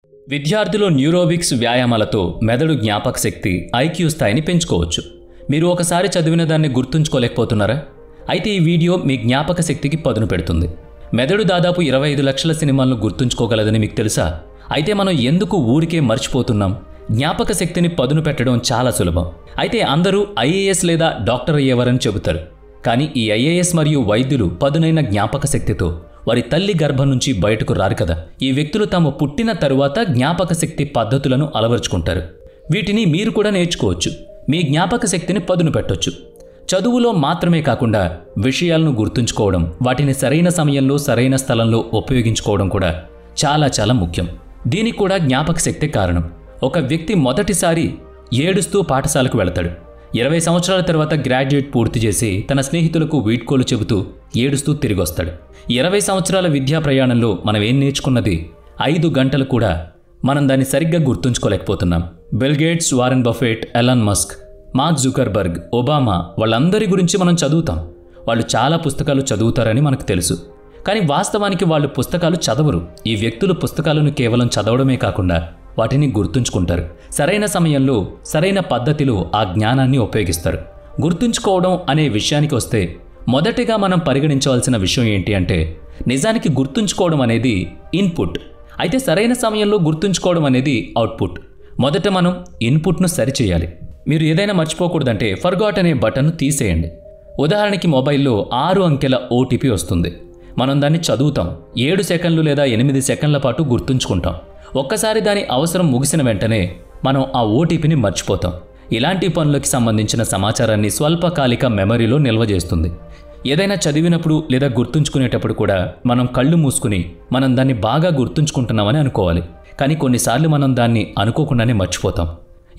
విద్యార్థులు న్యూరోబిక్స్ వ్యాయామాలతో మెదడు జ్ఞాపక శక్తి ఐక్యూ స్థాయిని పెంచుకోవచ్చు. మీరు ఒకసారి చదివిన దాన్ని గుర్తుంచుకోలేకపోతున్నారా? అయితే ఈ వీడియో మీ జ్ఞాపక శక్తికి పదును పెడుతుంది. మెదడు దాదాపు 25 లక్షల సినిమాలను గుర్తుంచుకోగలదని మీకు తెలుసా? అయితే మనం ఎందుకు ఊరికే మర్చిపోతున్నాం? జ్ఞాపక శక్తిని పదును పెట్టడం చాలా సులభం. అయితే అందరూ ఐఏఎస్ లేదా డాక్టర్ అయ్యేవారని చెబుతారు. కానీ ఈ ఐఏఎస్ మరియు వైద్యులు పదునైన జ్ఞాపక శక్తితో వారి తల్లి గర్భం నుంచి బయటకు రారు కదా. ఈ వ్యక్తులు తాము పుట్టిన తరువాత జ్ఞాపక శక్తి పద్ధతులను అలవర్చుకుంటారు. వీటిని మీరు కూడా నేర్చుకోవచ్చు. మీ జ్ఞాపక శక్తిని పదును పెట్టొచ్చు. చదువులో మాత్రమే కాకుండా విషయాలను గుర్తుంచుకోవడం, వాటిని సరైన సమయంలో సరైన స్థలంలో ఉపయోగించుకోవడం కూడా చాలా ముఖ్యం. దీనికి కూడా జ్ఞాపక శక్తి కారణం. ఒక వ్యక్తి మొదటిసారి ఏడుస్తూ పాఠశాలకు వెళతాడు. 20 సంవత్సరాల తర్వాత గ్రాడ్యుయేట్ పూర్తి చేసి తన స్నేహితులకు వీడ్కోలు చెబుతూ ఏడుస్తూ తిరిగొస్తాడు. 20 సంవత్సరాల విద్యా ప్రయాణంలో మనం ఏం నేర్చుకున్నది 5 గంటలు కూడా మనం దాన్ని సరిగ్గా గుర్తుంచుకోలేకపోతున్నాం. Bill Gates, Warren Buffett, Elon Musk, Mark Zuckerberg, Obama వాళ్ళందరి గురించి మనం చదువుతాం. వాళ్ళు చాలా పుస్తకాలు చదువుతారని మనకు తెలుసు. కానీ వాస్తవానికి వాళ్ళు పుస్తకాలు చదవరు. ఈ వ్యక్తులు పుస్తకాలను కేవలం చదవడమే కాకుండా వాటిని గుర్తుంచుకుంటారు. సరైన సమయంలో సరైన పద్ధతిలో ఆ జ్ఞానాన్ని ఉపయోగిస్తారు. గుర్తుంచుకోవడం అనే విషయానికి వస్తే మొదటిగా మనం పరిగణించవలసిన విషయం ఏంటి అంటే, నిజానికి గుర్తుంచుకోవడం అనేది ఇన్పుట్, అయితే సరైన సమయంలో గుర్తుంచుకోవడం అనేది అవుట్పుట్. మొదట మనం ఇన్పుట్ను సరిచేయాలి. మీరు ఏదైనా మర్చిపోకూడదంటే ఫర్గాట్ అనే బటన్ను తీసేయండి. ఉదాహరణకి మొబైల్లో 6 అంకెల ఓటీపీ వస్తుంది. మనం దాన్ని చదువుతాం. 7 సెకండ్లు లేదా 8 సెకండ్ల పాటు గుర్తుంచుకుంటాం. ఒక్కసారి దాని అవసరం ముగిసిన వెంటనే మనం ఆ ఓటీపీని మర్చిపోతాం. ఇలాంటి పనులకి సంబంధించిన సమాచారాన్ని స్వల్పకాలిక మెమరీలో నిల్వ చేస్తుంది. ఏదైనా చదివినప్పుడు లేదా గుర్తుంచుకునేటప్పుడు కూడా మనం కళ్ళు మూసుకుని మనం దాన్ని బాగా గుర్తుంచుకుంటున్నామని అనుకోవాలి. కానీ కొన్నిసార్లు మనం దాన్ని అనుకోకుండానే మర్చిపోతాం.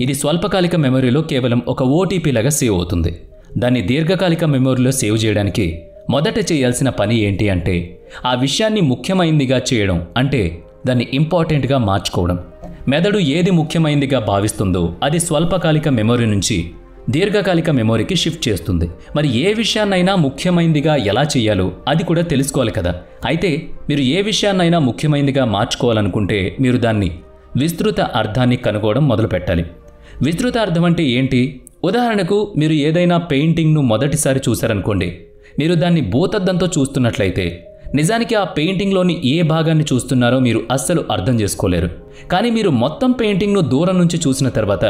ఇది స్వల్పకాలిక మెమరీలో కేవలం ఒక ఓటీపీ లాగా సేవ్ అవుతుంది. దాన్ని దీర్ఘకాలిక మెమరీలో సేవ్ చేయడానికి మొదట చేయాల్సిన పని ఏంటి అంటే, ఆ విషయాన్ని ముఖ్యమైనదిగా చేయడం, అంటే దాన్ని ఇంపార్టెంట్గా మార్చుకోవడం. మెదడు ఏది ముఖ్యమైనదిగా భావిస్తుందో అది స్వల్పకాలిక మెమరీ నుంచి దీర్ఘకాలిక మెమరీకి షిఫ్ట్ చేస్తుంది. మరి ఏ విషయాన్నైనా ముఖ్యమైనదిగా ఎలా చేయాలో అది కూడా తెలుసుకోవాలి కదా. అయితే మీరు ఏ విషయాన్నైనా ముఖ్యమైనదిగా మార్చుకోవాలనుకుంటే మీరు దాన్ని విస్తృత అర్థాన్ని కనుగొనడం మొదలు పెట్టాలి. విస్తృత అర్థం అంటే ఏంటి? ఉదాహరణకు మీరు ఏదైనా పెయింటింగ్ను మొదటిసారి చూశారనుకోండి. మీరు దాన్ని భూతద్దంతో చూస్తున్నట్లయితే నిజానికి ఆ పెయింటింగ్లోని ఏ భాగాన్ని చూస్తున్నారో మీరు అస్సలు అర్థం చేసుకోలేరు. కానీ మీరు మొత్తం పెయింటింగ్ను దూరం నుంచి చూసిన తర్వాత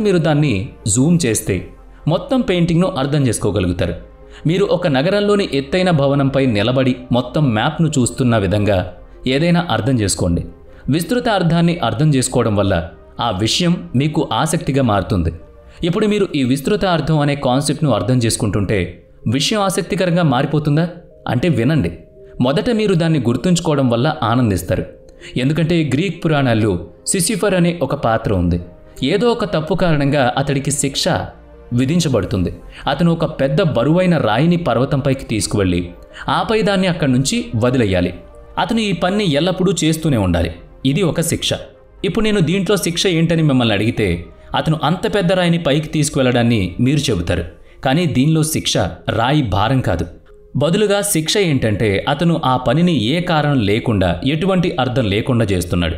మీరు దాన్ని జూమ్ చేస్తే మొత్తం పెయింటింగ్ను అర్థం చేసుకోగలుగుతారు. మీరు ఒక నగరంలోని ఎత్తైన భవనంపై నిలబడి మొత్తం మ్యాప్ను చూస్తున్న విధంగా ఏదైనా అర్థం చేసుకోండి. విస్తృత అర్థాన్ని అర్థం చేసుకోవడం వల్ల ఆ విషయం మీకు ఆసక్తిగా మారుతుంది. ఇప్పుడు మీరు ఈ విస్తృత అర్థం అనే కాన్సెప్ట్ను అర్థం చేసుకుంటుంటే విషయం ఆసక్తికరంగా మారిపోతుందా? అంటే వినండి. మొదట మీరు దాన్ని గుర్తుంచుకోవడం వల్ల ఆనందిస్తారు. ఎందుకంటే గ్రీక్ పురాణాల్లో సిసిఫర్ అనే ఒక పాత్ర ఉంది. ఏదో ఒక తప్పు కారణంగా అతడికి శిక్ష విధించబడుతుంది. అతను ఒక పెద్ద బరువైన రాయిని పర్వతంపైకి తీసుకువెళ్ళి ఆపై దాన్ని అక్కడి నుంచి వదిలేయాలి. అతను ఈ పని ఎల్లప్పుడూ చేస్తూనే ఉండాలి. ఇది ఒక శిక్ష. ఇప్పుడు నేను దీంట్లో శిక్ష ఏంటని మిమ్మల్ని అడిగితే అతను అంత పెద్ద రాయిని పైకి తీసుకువెళ్ళడాన్ని మీరు చెబుతారు. కానీ దీనిలో శిక్ష రాయి భారం కాదు. బదులుగా శిక్ష ఏంటంటే అతను ఆ పనిని ఏ కారణం లేకుండా, ఎటువంటి అర్థం లేకుండా చేస్తున్నాడు.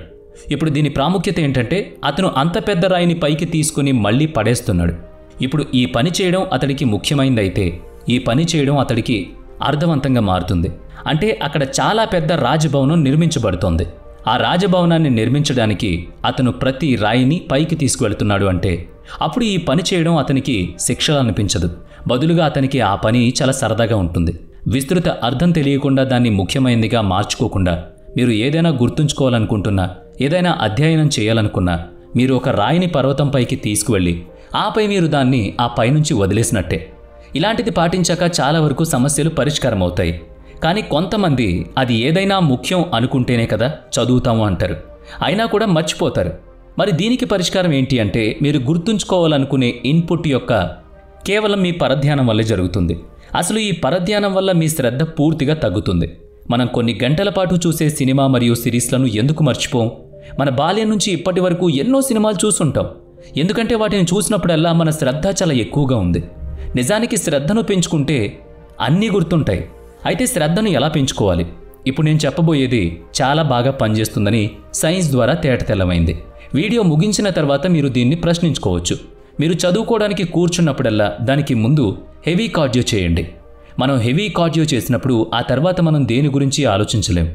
ఇప్పుడు దీని ప్రాముఖ్యత ఏంటంటే అతను అంత పెద్ద రాయిని పైకి తీసుకుని మళ్ళీ పడేస్తున్నాడు. ఇప్పుడు ఈ పని చేయడం అతడికి ముఖ్యమైనదైతే ఈ పని చేయడం అతడికి అర్థవంతంగా మారుతుంది. అంటే అక్కడ చాలా పెద్ద రాజభవనం నిర్మించబడుతోంది. ఆ రాజభవనాన్ని నిర్మించడానికి అతను ప్రతి రాయిని పైకి తీసుకువెళ్తున్నాడు. అంటే అప్పుడు ఈ పని చేయడం అతనికి శిక్షలు అనిపించదు. బదులుగా అతనికి ఆ పని చాలా సరదాగా ఉంటుంది. విస్తృత అర్థం తెలియకుండా, దాన్ని ముఖ్యమైనదిగా మార్చుకోకుండా మీరు ఏదైనా గుర్తుంచుకోవాలనుకుంటున్నా, ఏదైనా అధ్యయనం చేయాలనుకున్నా మీరు ఒక రాయిని పర్వతంపైకి తీసుకువెళ్ళి ఆపై మీరు దాన్ని ఆ పైనుంచి వదిలేసినట్టే. ఇలాంటిది పాటించాక చాలా వరకు సమస్యలు పరిష్కారం అవుతాయి. కానీ కొంతమంది అది ఏదైనా ముఖ్యం అనుకుంటేనే కదా చదువుతాము అంటారు. అయినా కూడా మర్చిపోతారు. మరి దీనికి పరిష్కారం ఏంటి అంటే, మీరు గుర్తుంచుకోవాలనుకునే ఇన్పుట్ యొక్క కేవలం మీ పరధ్యానం వల్లే జరుగుతుంది. అసలు ఈ పరధ్యానం వల్ల మీ శ్రద్ధ పూర్తిగా తగ్గుతుంది. మనం కొన్ని గంటల పాటు చూసే సినిమా మరియు సిరీస్లను ఎందుకు మర్చిపోం? మన బాల్యం నుంచి ఇప్పటి వరకు ఎన్నో సినిమాలు చూసుంటాం. ఎందుకంటే వాటిని చూసినప్పుడల్లా మన శ్రద్ధ చాలా ఎక్కువగా ఉంది. నిజానికి శ్రద్ధను పెంచుకుంటే అన్నీ గుర్తుంటాయి. అయితే శ్రద్ధను ఎలా పెంచుకోవాలి? ఇప్పుడు నేను చెప్పబోయేది చాలా బాగా పనిచేస్తుందని సైన్స్ ద్వారా తేటతెల్లమైంది. వీడియో ముగించిన తర్వాత మీరు దీన్ని ప్రశ్నించుకోవచ్చు. మీరు చదువుకోవడానికి కూర్చున్నప్పుడల్లా దానికి ముందు హెవీ కార్డియో చేయండి. మనం హెవీ కార్డియో చేసినప్పుడు ఆ తర్వాత మనం దేని గురించి ఆలోచించలేం.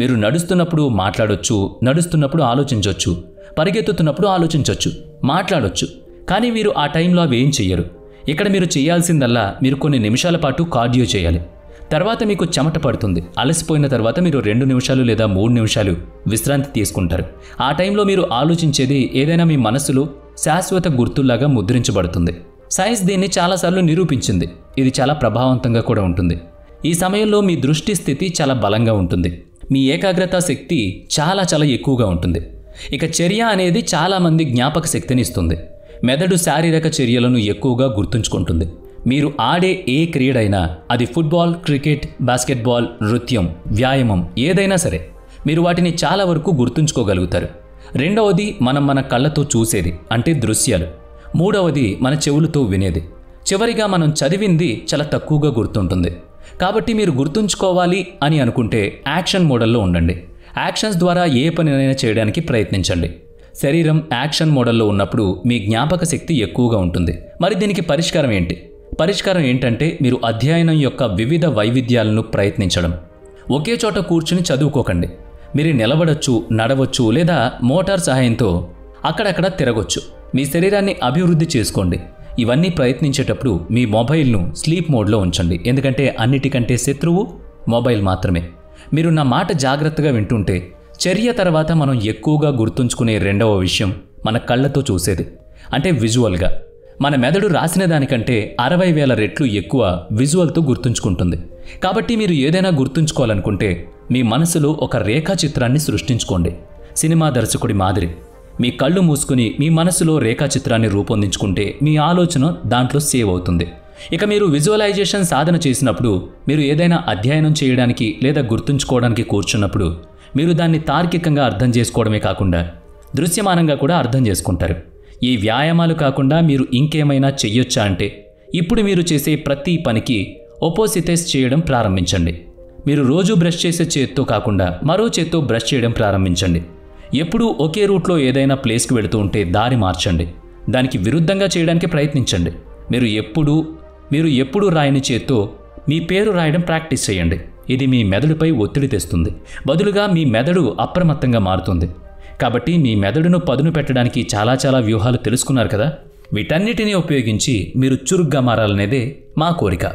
మీరు నడుస్తున్నప్పుడు మాట్లాడొచ్చు, నడుస్తున్నప్పుడు ఆలోచించవచ్చు, పరిగెత్తుతున్నప్పుడు ఆలోచించవచ్చు, మాట్లాడొచ్చు. కానీ మీరు ఆ టైంలో అవి ఏం చెయ్యరు. ఇక్కడ మీరు చేయాల్సిందల్లా మీరు కొన్ని నిమిషాల పాటు కార్డియో చేయాలి. తర్వాత మీకు చెమట పడుతుంది. అలసిపోయిన తర్వాత మీరు 2 నిమిషాలు లేదా 3 నిమిషాలు విశ్రాంతి తీసుకుంటారు. ఆ టైంలో మీరు ఆలోచించేది ఏదైనా మీ మనసులో శాశ్వత గుర్తుల్లాగా ముద్రించబడుతుంది. సైన్స్ దీన్ని చాలాసార్లు నిరూపించింది. ఇది చాలా ప్రభావవంతంగా కూడా ఉంటుంది. ఈ సమయంలో మీ దృష్టి స్థితి చాలా బలంగా ఉంటుంది. మీ ఏకాగ్రత శక్తి చాలా ఎక్కువగా ఉంటుంది. ఇక చర్య అనేది చాలామంది జ్ఞాపక శక్తిని ఇస్తుంది. మెదడు శారీరక చర్యలను ఎక్కువగా గుర్తుంచుకుంటుంది. మీరు ఆడే ఏ క్రీడైనా, అది ఫుట్బాల్, క్రికెట్, బాస్కెట్బాల్, నృత్యం, వ్యాయామం ఏదైనా సరే, మీరు వాటిని చాలా వరకు గుర్తుంచుకోగలుగుతారు. రెండవది మన కళ్ళతో చూసేది, అంటే దృశ్యాలు. మూడవది మన చెవులతో వినేది. చివరిగా మనం చదివింది చాలా తక్కువగా గుర్తుంటుంది. కాబట్టి మీరు గుర్తుంచుకోవాలి అని అనుకుంటే యాక్షన్ మోడల్లో ఉండండి. యాక్షన్స్ ద్వారా ఏ పనినైనా చేయడానికి ప్రయత్నించండి. శరీరం యాక్షన్ మోడల్లో ఉన్నప్పుడు మీ జ్ఞాపక శక్తి ఎక్కువగా ఉంటుంది. మరి దీనికి పరిష్కారం ఏంటి? పరిష్కారం ఏంటంటే మీరు అధ్యయనం యొక్క వివిధ వైవిధ్యాలను ప్రయత్నించడం. ఒకే చోట కూర్చుని చదువుకోకండి. మీరు నిలబడొచ్చు, నడవచ్చు, లేదా మోటార్ సహాయంతో అక్కడక్కడ తిరగొచ్చు. మీ శరీరాన్ని అభివృద్ధి చేసుకోండి. ఇవన్నీ ప్రయత్నించేటప్పుడు మీ మొబైల్ను స్లీప్ మోడ్లో ఉంచండి. ఎందుకంటే అన్నిటికంటే శత్రువు మొబైల్ మాత్రమే. మీరు నా మాట జాగ్రత్తగా వింటుంటే చర్య తర్వాత మనం ఎక్కువగా గుర్తుంచుకునే రెండవ విషయం మన కళ్ళతో చూసేది, అంటే విజువల్గా. మన మెదడు రాసిన దానికంటే 60,000 రెట్లు ఎక్కువ విజువల్తో గుర్తుంచుకుంటుంది. కాబట్టి మీరు ఏదైనా గుర్తుంచుకోవాలనుకుంటే మీ మనసులో ఒక రేఖాచిత్రాన్ని సృష్టించుకోండి. సినిమా దర్శకుడి మాదిరి మీ కళ్ళు మూసుకుని మీ మనసులో రేఖాచిత్రాన్ని రూపొందించుకుంటే మీ ఆలోచన దాంట్లో సేవ్ అవుతుంది. ఇక మీరు విజువలైజేషన్ సాధన చేసినప్పుడు, మీరు ఏదైనా అధ్యయనం చేయడానికి లేదా గుర్తుంచుకోవడానికి కూర్చున్నప్పుడు మీరు దాన్ని తార్కికంగా అర్థం చేసుకోవడమే కాకుండా దృశ్యమానంగా కూడా అర్థం చేసుకుంటారు. ఈ వ్యాయామాలు కాకుండా మీరు ఇంకేమైనా చెయ్యొచ్చా అంటే, ఇప్పుడు మీరు చేసే ప్రతి పనికి ఒపోసిటెస్ చేయడం ప్రారంభించండి. మీరు రోజు బ్రష్ చేసే చేత్తో కాకుండా మరో చేత్తో బ్రష్ చేయడం ప్రారంభించండి. ఎప్పుడూ ఒకే రూట్లో ఏదైనా ప్లేస్కి వెళుతూ ఉంటే దారి మార్చండి. దానికి విరుద్ధంగా చేయడానికి ప్రయత్నించండి. మీరు ఎప్పుడూ రాయని చేత్తో మీ పేరు రాయడం ప్రాక్టీస్ చేయండి. ఇది మీ మెదడుపై ఒత్తిడి తెస్తుంది. బదులుగా మీ మెదడు అప్రమత్తంగా మారుతుంది. కాబట్టి మీ మెదడును పదును పెట్టడానికి చాలా వ్యూహాలు తెలుసుకున్నారు కదా. వీటన్నిటినీ ఉపయోగించి మీరు చురుగ్గా మారాలనేదే మా కోరిక.